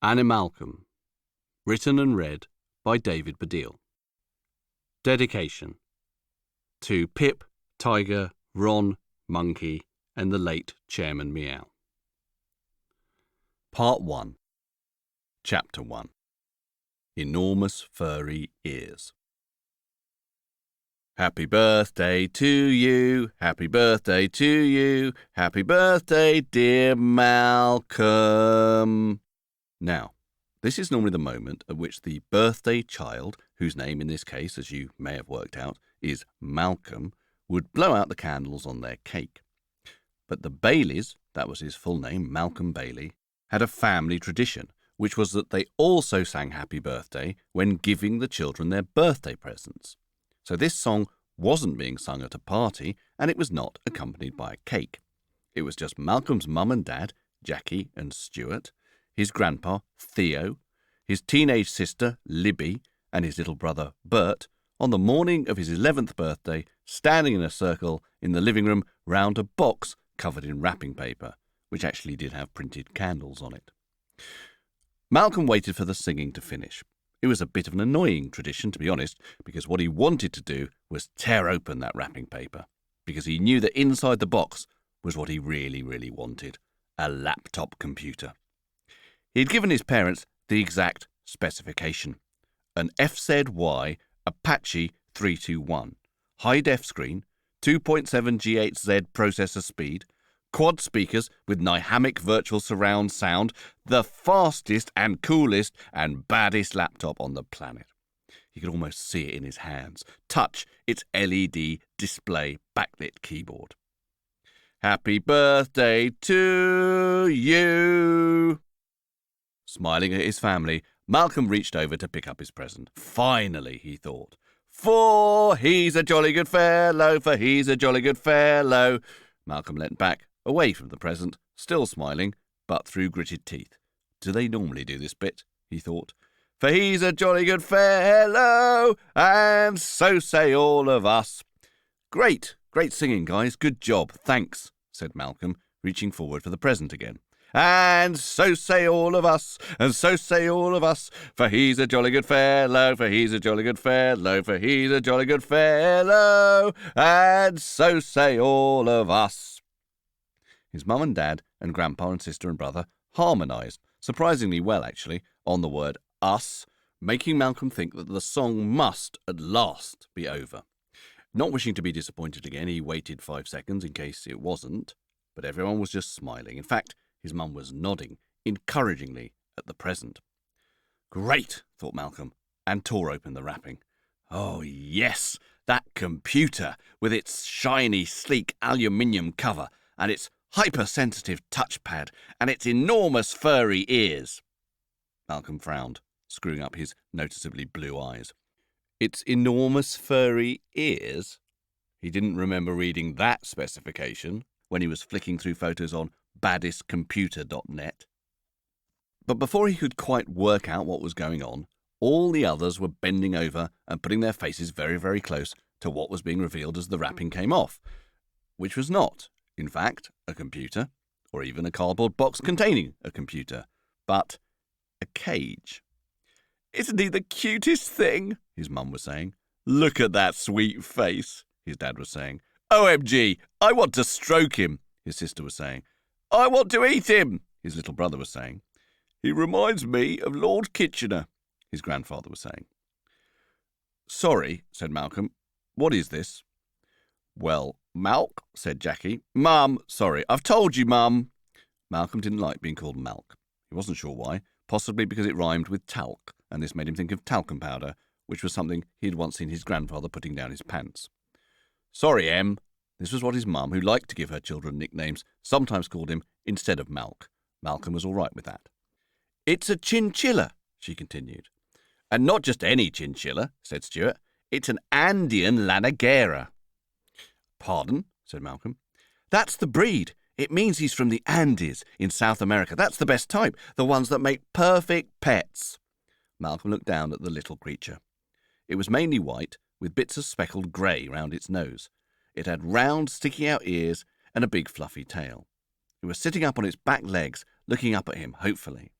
AniMalcolm, written and read by David Baddiel. Dedication to Pip, Tiger, Ron, Monkey, and the late Chairman Meow. Part 1. Chapter 1. Enormous Furry Ears. Happy birthday to you, happy birthday to you, happy birthday, dear Malcolm. Now, this is normally the moment at which the birthday child, whose name in this case, as you may have worked out, is Malcolm, would blow out the candles on their cake. But the Baileys, that was his full name, Malcolm Bailey, had a family tradition, which was that they also sang happy birthday when giving the children their birthday presents. So this song wasn't being sung at a party, and it was not accompanied by a cake. It was just Malcolm's mum and dad, Jackie and Stuart, his grandpa, Theo, his teenage sister, Libby, and his little brother, Bert, on the morning of his 11th birthday, standing in a circle in the living room round a box covered in wrapping paper, which actually did have printed candles on it. Malcolm waited for the singing to finish. It was a bit of an annoying tradition, to be honest, because what he wanted to do was tear open that wrapping paper, because he knew that inside the box was what he really, really wanted, a laptop computer. He'd given his parents the exact specification: an FZY Apache 321, high-def screen, 2.7 G8Z processor speed, quad speakers with Nyhamic virtual surround sound, the fastest and coolest and baddest laptop on the planet. He could almost see it in his hands, touch its LED display backlit keyboard. Happy birthday to you! Smiling at his family, Malcolm reached over to pick up his present. Finally, he thought. For he's a jolly good fellow, for he's a jolly good fellow. Malcolm leant back, away from the present, still smiling, but through gritted teeth. Do they normally do this bit? He thought. For he's a jolly good fellow, and so say all of us. Great singing, guys, good job, thanks, said Malcolm, reaching forward for the present again. And so say all of us, and so say all of us, for he's a jolly good fellow, for he's a jolly good fellow, for he's a jolly good fellow, and so say all of us. His mum and dad and grandpa and sister and brother harmonised, surprisingly well actually, on the word us, making Malcolm think that the song must at last be over. Not wishing to be disappointed again, he waited 5 seconds in case it wasn't, but everyone was just smiling. In fact, his mum was nodding encouragingly at the present. Great, thought Malcolm, and tore open the wrapping. Oh yes, that computer with its shiny, sleek aluminium cover and its hypersensitive touchpad and its enormous furry ears. Malcolm frowned, screwing up his noticeably blue eyes. Its enormous furry ears? He didn't remember reading that specification when he was flicking through photos on baddestcomputer.net. But before he could quite work out what was going on, all the others were bending over and putting their faces very, very close to what was being revealed as the wrapping came off, which was not, in fact, a computer, or even a cardboard box containing a computer, but a cage. Isn't he the cutest thing? His mum was saying. Look at that sweet face, his dad was saying. OMG, I want to stroke him, his sister was saying. I want to eat him, his little brother was saying. He reminds me of Lord Kitchener, his grandfather was saying. Sorry, said Malcolm. What is this? Well, Malk, said Jackie. Mum, sorry, I've told you, Mum. Malcolm didn't like being called Malk. He wasn't sure why, possibly because it rhymed with talc, and this made him think of talcum powder, which was something he had once seen his grandfather putting down his pants. Sorry, Em. This was what his mum, who liked to give her children nicknames, sometimes called him instead of Malk. Malcolm was all right with that. It's a chinchilla, she continued. And not just any chinchilla, said Stuart. It's an Andean Lanagera. Pardon, said Malcolm. That's the breed. It means he's from the Andes in South America. That's the best type, the ones that make perfect pets. Malcolm looked down at the little creature. It was mainly white, with bits of speckled grey round its nose. It had round, sticky-out ears and a big fluffy tail. It was sitting up on its back legs, looking up at him hopefully.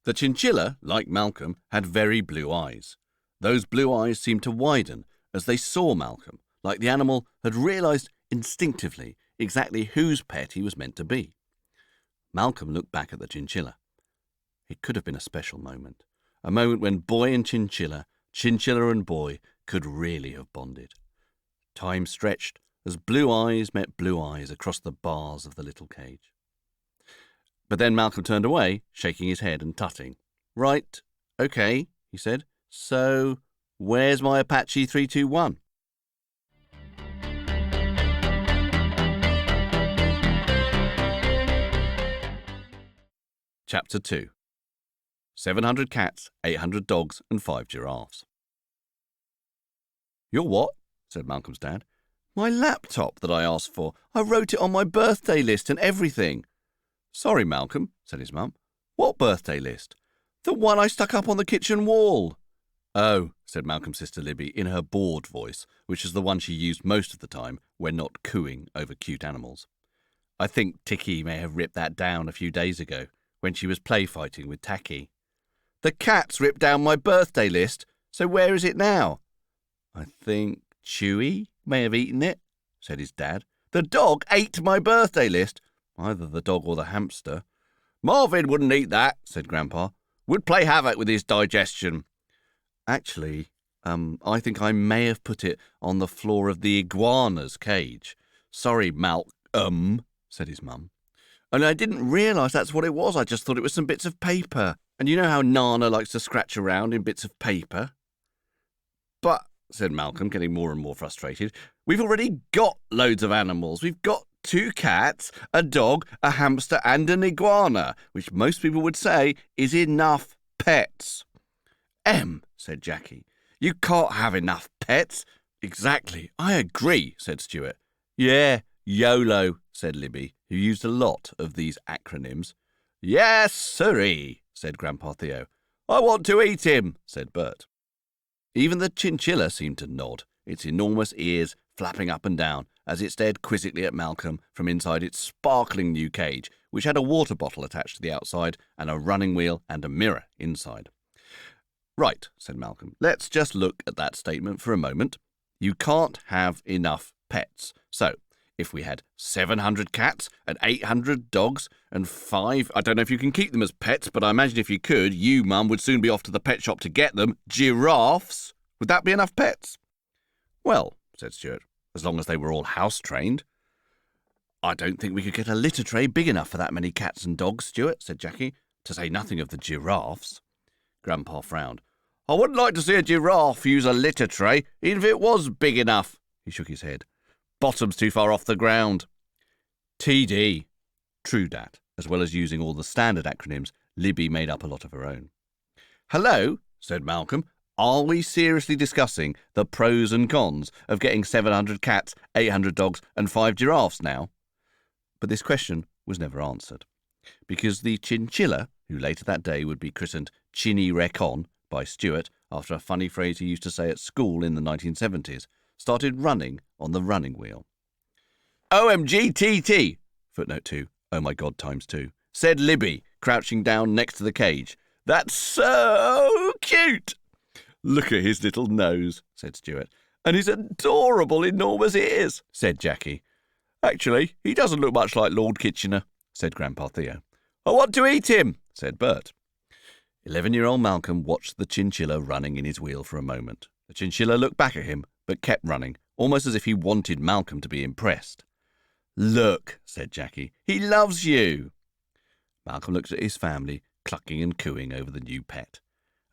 The chinchilla, like Malcolm, had very blue eyes. Those blue eyes seemed to widen as they saw Malcolm, like the animal had realised instinctively exactly whose pet he was meant to be. Malcolm looked back at the chinchilla. It could have been a special moment, a moment when boy and chinchilla and boy, could really have bonded. Time stretched as blue eyes met blue eyes across the bars of the little cage. But then Malcolm turned away, shaking his head and tutting. "Right, okay," he said. "So, where's my Apache 321? Chapter 2. 700 cats, 800 dogs, and 5 giraffes. "Your what?" said Malcolm's dad. "My laptop that I asked for. I wrote it on my birthday list and everything." "Sorry, Malcolm," said his mum. "What birthday list?" "The one I stuck up on the kitchen wall." "Oh," said Malcolm's sister Libby in her bored voice, which is the one she used most of the time when not cooing over cute animals. "I think Ticky may have ripped that down a few days ago, when she was play fighting with Tacky." "The cat's ripped down my birthday list, so where is it now?" "I think Chewy may have eaten it," said his dad. "The dog ate my birthday list." "Either the dog or the hamster." "Marvin wouldn't eat that," said Grandpa. "Would play havoc with his digestion." "Actually, I think I may have put it on the floor of the iguana's cage." "Sorry, Malcolm," said his mum. "And I didn't realise that's what it was. I just thought it was some bits of paper. And you know how Nana likes to scratch around in bits of paper." "But," said Malcolm, getting more and more frustrated, "we've already got loads of animals. We've got 2 cats, a dog, a hamster, and an iguana, which most people would say is enough pets." Said Jackie. "You can't have enough pets." "Exactly, I agree," said Stuart. "Yeah, YOLO," said Libby, who used a lot of these acronyms. "Yes, sirree," said Grandpa Theo. "I want to eat him," said Bert. Even the chinchilla seemed to nod, its enormous ears flapping up and down as it stared quizzically at Malcolm from inside its sparkling new cage, which had a water bottle attached to the outside and a running wheel and a mirror inside. "Right," said Malcolm, "let's just look at that statement for a moment. You can't have enough pets. So, if we had 700 cats and 800 dogs and 5, I don't know if you can keep them as pets, but I imagine if you could, you, Mum, would soon be off to the pet shop to get them, giraffes. Would that be enough pets?" "Well," said Stuart, "as long as they were all house-trained." "I don't think we could get a litter tray big enough for that many cats and dogs, Stuart," said Jackie, "to say nothing of the giraffes." Grandpa frowned. "I wouldn't like to see a giraffe use a litter tray, even if it was big enough." He shook his head. "Bottom's too far off the ground." TD. True dat. As well as using all the standard acronyms, Libby made up a lot of her own. "Hello," said Malcolm. "Are we seriously discussing the pros and cons of getting 700 cats, 800 dogs, and 5 giraffes now?" But this question was never answered, because the chinchilla, who later that day would be christened Chinny Recon by Stuart after a funny phrase he used to say at school in the 1970s, started running on the running wheel. "OMGTT," footnote 2, oh my God ×2, said Libby, crouching down next to the cage. "That's so cute." "Look at his little nose," said Stuart. "And his adorable enormous ears," said Jackie. "Actually, he doesn't look much like Lord Kitchener," said Grandpa Theo. "I want to eat him," said Bert. 11-year-old Malcolm watched the chinchilla running in his wheel for a moment. The chinchilla looked back at him, but kept running, almost as if he wanted Malcolm to be impressed. "Look," said Jackie, "he loves you." Malcolm looked at his family, clucking and cooing over the new pet.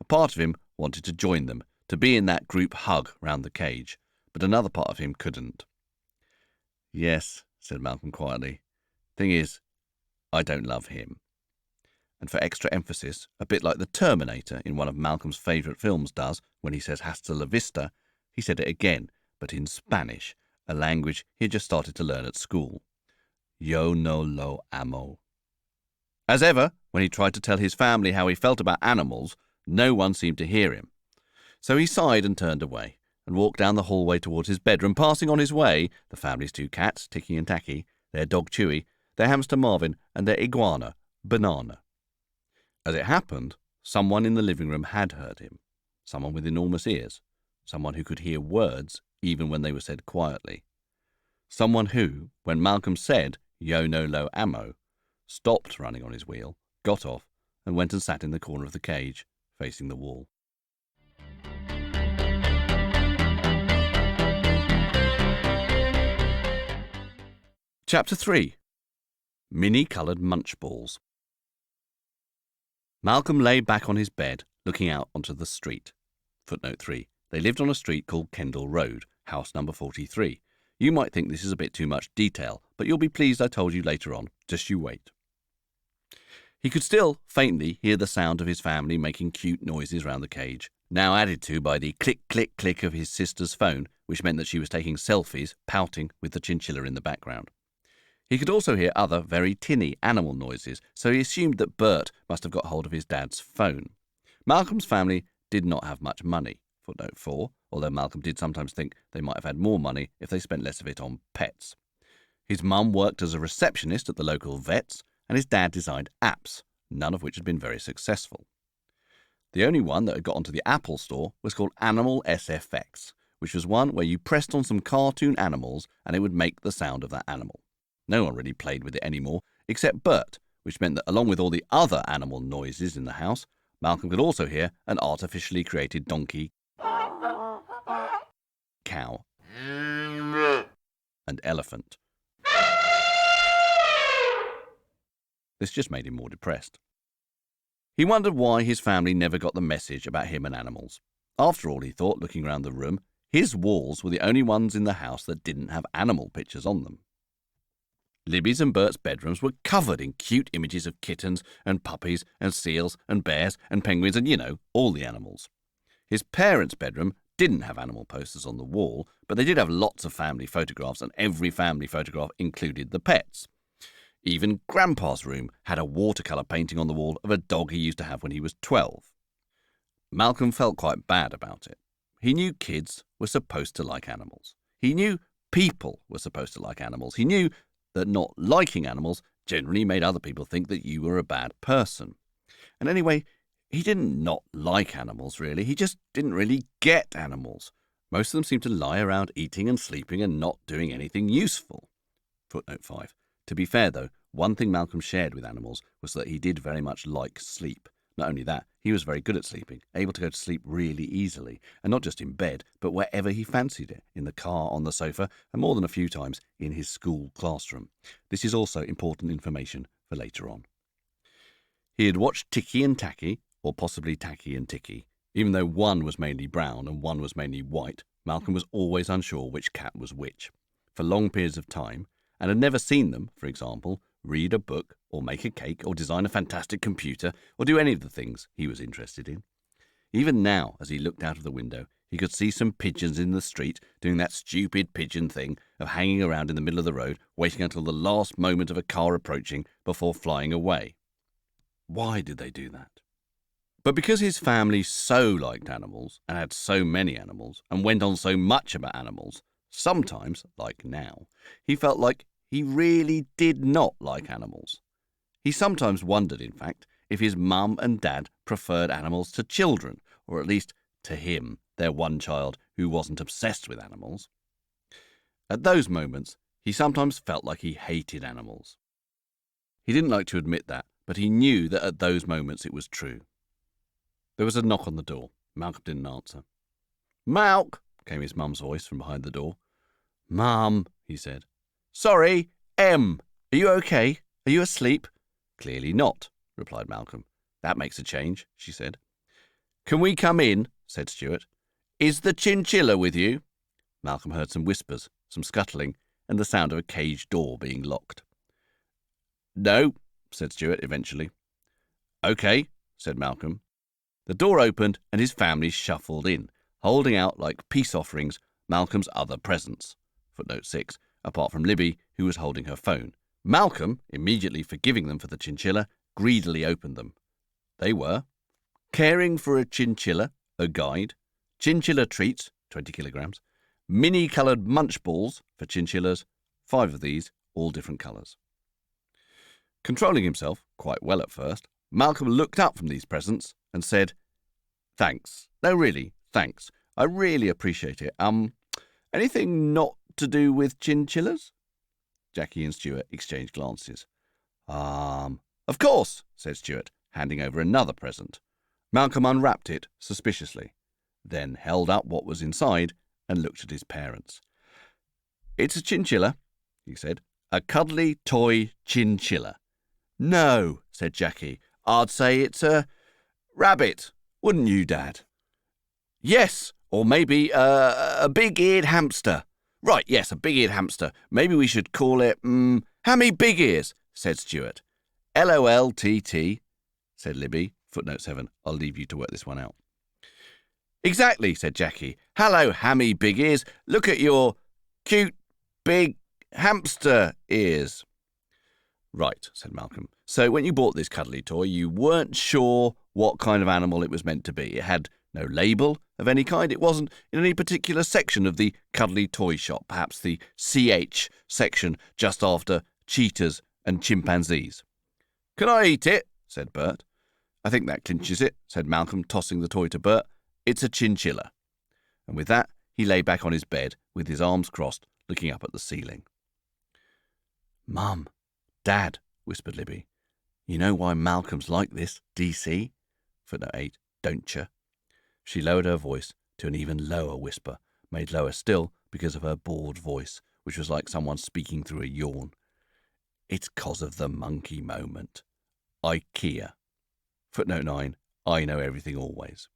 A part of him wanted to join them, to be in that group hug round the cage, but another part of him couldn't. "Yes," said Malcolm quietly. "Thing is, I don't love him." And for extra emphasis, a bit like the Terminator in one of Malcolm's favourite films does when he says hasta la vista, he said it again, but in Spanish, a language he had just started to learn at school. Yo no lo amo. As ever, when he tried to tell his family how he felt about animals, no one seemed to hear him. So he sighed and turned away, and walked down the hallway towards his bedroom, passing on his way the family's 2 cats, Ticky and Tacky, their dog Chewy, their hamster Marvin, and their iguana, Banana. As it happened, someone in the living room had heard him, someone with enormous ears, someone who could hear words even when they were said quietly, someone who, when Malcolm said, "Yo no lo ammo," stopped running on his wheel, got off, and went and sat in the corner of the cage, facing the wall. Chapter 3. Mini-coloured munch balls. Malcolm lay back on his bed, looking out onto the street. Footnote 3. They lived on a street called Kendall Road, house number 43. You might think this is a bit too much detail, but you'll be pleased I told you later on. Just you wait. He could still faintly hear the sound of his family making cute noises round the cage, now added to by the click, click, click of his sister's phone, which meant that she was taking selfies, pouting with the chinchilla in the background. He could also hear other very tinny animal noises, so he assumed that Bert must have got hold of his dad's phone. Malcolm's family did not have much money. Footnote 4, although Malcolm did sometimes think they might have had more money if they spent less of it on pets. His mum worked as a receptionist at the local vets, and his dad designed apps, none of which had been very successful. The only one that had got onto the Apple Store was called Animal SFX, which was one where you pressed on some cartoon animals and it would make the sound of that animal. No one really played with it anymore, except Bert, which meant that along with all the other animal noises in the house, Malcolm could also hear an artificially created donkey, cow, and elephant. This just made him more depressed. He wondered why his family never got the message about him and animals. After all, he thought, looking around the room, his walls were the only ones in the house that didn't have animal pictures on them. Libby's and Bert's bedrooms were covered in cute images of kittens and puppies and seals and bears and penguins and, all the animals. His parents' bedroom didn't have animal posters on the wall, but they did have lots of family photographs, and every family photograph included the pets. Even Grandpa's room had a watercolour painting on the wall of a dog he used to have when he was 12. Malcolm felt quite bad about it. He knew kids were supposed to like animals. He knew people were supposed to like animals. He knew that not liking animals generally made other people think that you were a bad person. And anyway, he didn't not like animals, really. He just didn't really get animals. Most of them seemed to lie around eating and sleeping and not doing anything useful. Footnote 5. To be fair, though, one thing Malcolm shared with animals was that he did very much like sleep. Not only that, he was very good at sleeping, able to go to sleep really easily, and not just in bed, but wherever he fancied it, in the car, on the sofa, and more than a few times in his school classroom. This is also important information for later on. He had watched Ticky and Tacky, or possibly Tacky and Ticky. Even though one was mainly brown and one was mainly white, Malcolm was always unsure which cat was which. For long periods of time, and had never seen them, for example, read a book, or make a cake, or design a fantastic computer, or do any of the things he was interested in. Even now, as he looked out of the window, he could see some pigeons in the street doing that stupid pigeon thing of hanging around in the middle of the road, waiting until the last moment of a car approaching before flying away. Why did they do that? But because his family so liked animals, and had so many animals, and went on so much about animals, sometimes, like now, he felt like he really did not like animals. He sometimes wondered, in fact, if his mum and dad preferred animals to children, or at least to him, their one child who wasn't obsessed with animals. At those moments, he sometimes felt like he hated animals. He didn't like to admit that, but he knew that at those moments it was true. There was a knock on the door. Malcolm didn't answer. "Malk," came his mum's voice from behind the door. "Mum," he said. "Sorry, Em. Are you okay? Are you asleep?" "Clearly not," replied Malcolm. "That makes a change," she said. "Can we come in?" said Stuart. "Is the chinchilla with you?" Malcolm heard some whispers, some scuttling, and the sound of a cage door being locked. "No," said Stuart eventually. "OK," said Malcolm. The door opened and his family shuffled in, holding out like peace offerings Malcolm's other presents. Footnote 6, apart from Libby, who was holding her phone. Malcolm, immediately forgiving them for the chinchilla, greedily opened them. They were Caring for a Chinchilla, a guide, chinchilla treats, 20 kilograms, mini-coloured munch balls for chinchillas, 5 of these, all different colours. Controlling himself, quite well at first, Malcolm looked up from these presents and said, "Thanks. No, really, thanks. I really appreciate it. Anything not to do with chinchillas?" Jackie and Stuart exchanged glances. Of course," said Stuart, handing over another present. Malcolm unwrapped it suspiciously, then held up what was inside and looked at his parents. "It's a chinchilla," he said. "A cuddly toy chinchilla." "No," said Jackie. "I'd say it's a rabbit. Wouldn't you, Dad?" "Yes, or maybe a big-eared hamster." "Right, yes, a big-eared hamster. Maybe we should call it, Hammy Big Ears," said Stuart. "LOLTT," said Libby. Footnote 7. I'll leave you to work this one out. "Exactly," said Jackie. "Hello, Hammy Big Ears. Look at your cute, big hamster ears." "Right," said Malcolm. "So when you bought this cuddly toy, you weren't sure what kind of animal it was meant to be. It had no label of any kind. It wasn't in any particular section of the cuddly toy shop, perhaps the CH section just after cheetahs and chimpanzees." "Can I eat it?" said Bert. "I think that clinches it," said Malcolm, tossing the toy to Bert. "It's a chinchilla." And with that, he lay back on his bed with his arms crossed, looking up at the ceiling. "Mum, Dad," whispered Libby, "you know why Malcolm's like this, DC?" Footnote 8. Don'tcha? She lowered her voice to an even lower whisper, made lower still because of her bored voice, which was like someone speaking through a yawn. "It's 'cause of the monkey moment. IKEA. Footnote 9. I know everything always."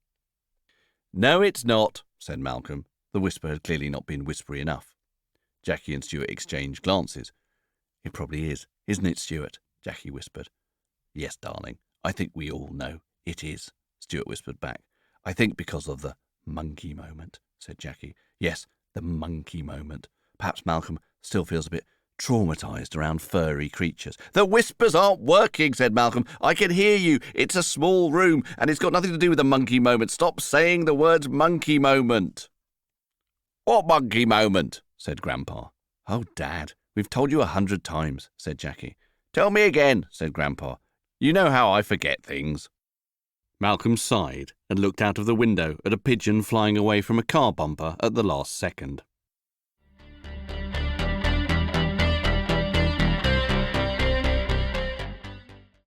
"No, it's not," said Malcolm. The whisper had clearly not been whispery enough. Jackie and Stuart exchanged glances. "It probably is, isn't it, Stuart?" Jackie whispered. "Yes, darling, I think we all know it is," Stuart whispered back. "I think because of the monkey moment," said Jackie. "Yes, the monkey moment. Perhaps Malcolm still feels a bit traumatised around furry creatures." "The whispers aren't working," said Malcolm. "I can hear you. It's a small room, and it's got nothing to do with the monkey moment. Stop saying the words monkey moment." "What monkey moment?" said Grandpa. "Oh, Dad, we've told you 100 times," said Jackie. "Tell me again," said Grandpa. "You know how I forget things." Malcolm sighed and looked out of the window at a pigeon flying away from a car bumper at the last second.